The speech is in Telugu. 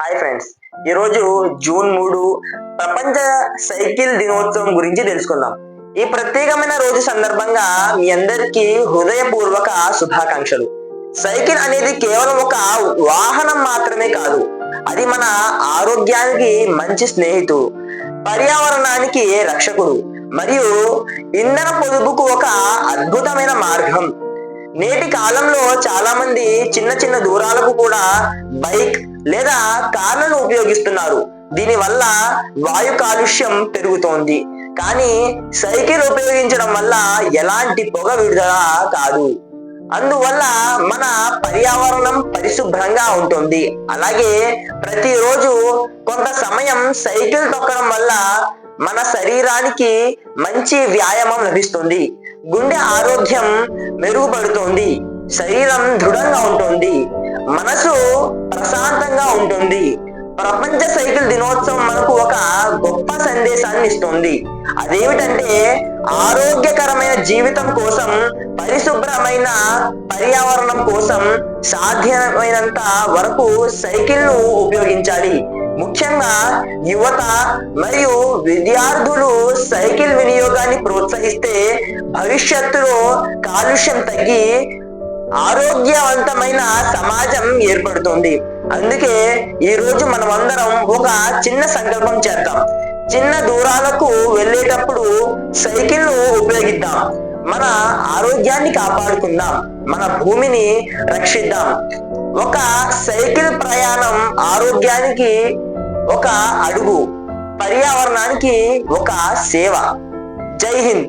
హాయ్ ఫ్రెండ్స్, ఈరోజు జూన్ 3 ప్రపంచ సైకిల్ దినోత్సవం గురించి తెలుసుకుందాం. ఈ ప్రత్యేకమైన రోజు సందర్భంగా మీ అందరికీ హృదయపూర్వక శుభాకాంక్షలు. సైకిల్ అనేది కేవలం ఒక వాహనం మాత్రమే కాదు, అది మన ఆరోగ్యానికి మంచి స్నేహితుడు, పర్యావరణానికి రక్షకుడు మరియు ఇంధన పొదుపుకు ఒక అద్భుతమైన మార్గం. నేటి కాలంలో చాలా మంది చిన్న చిన్న దూరాలకు కూడా బైక్ లేదా కార్లను ఉపయోగిస్తున్నారు. దీనివల్ల వాయు కాలుష్యం పెరుగుతోంది, కానీ సైకిల్ ఉపయోగించడం వల్ల ఎలాంటి పొగ విడుదల కాదు. అందువల్ల మన పర్యావరణం పరిశుభ్రంగా ఉంటుంది. అలాగే ప్రతిరోజు కొంత సమయం సైకిల్ తొక్కడం వల్ల మన శరీరానికి మంచి వ్యాయామం లభిస్తుంది, గుండె ఆరోగ్యం మెరుగుపడుతుంది, శరీరం దృఢంగా ఉంటుంది, మనసు ప్రశాంతంగా ఉంటుంది. ప్రపంచ సైకిల్ దినోత్సవం మనకు ఒక గొప్ప సందేశాన్ని ఇస్తుంది. అదేమిటంటే ఆరోగ్యకరమైన జీవితం కోసం, పరిశుభ్రమైన పర్యావరణం కోసం సాధ్యమైనంత వరకు సైకిల్ ను ఉపయోగించాలి. ముఖ్యంగా యువత మరియు విద్యార్థులు సైకిల్ వినియోగాన్ని ప్రోత్సహిస్తే భవిష్యత్తులో కాలుష్యం తగ్గి ఆరోగ్యవంతమైన సమాజం ఏర్పడుతుంది. అందుకే ఈ రోజు మనమందరం ఒక చిన్న సంకల్పం చేద్దాం. చిన్న దూరాలకు వెళ్ళేటప్పుడు సైకిల్ ను ఉపయోగిద్దాం. మన ఆరోగ్యాన్ని కాపాడుకుందాం, మన భూమిని రక్షిద్దాం. ఒక సైకిల్ ప్రయాణం ఆరోగ్యానికి ఒక అడుగు, పర్యావరణానికి ఒక సేవ. జై హింద్.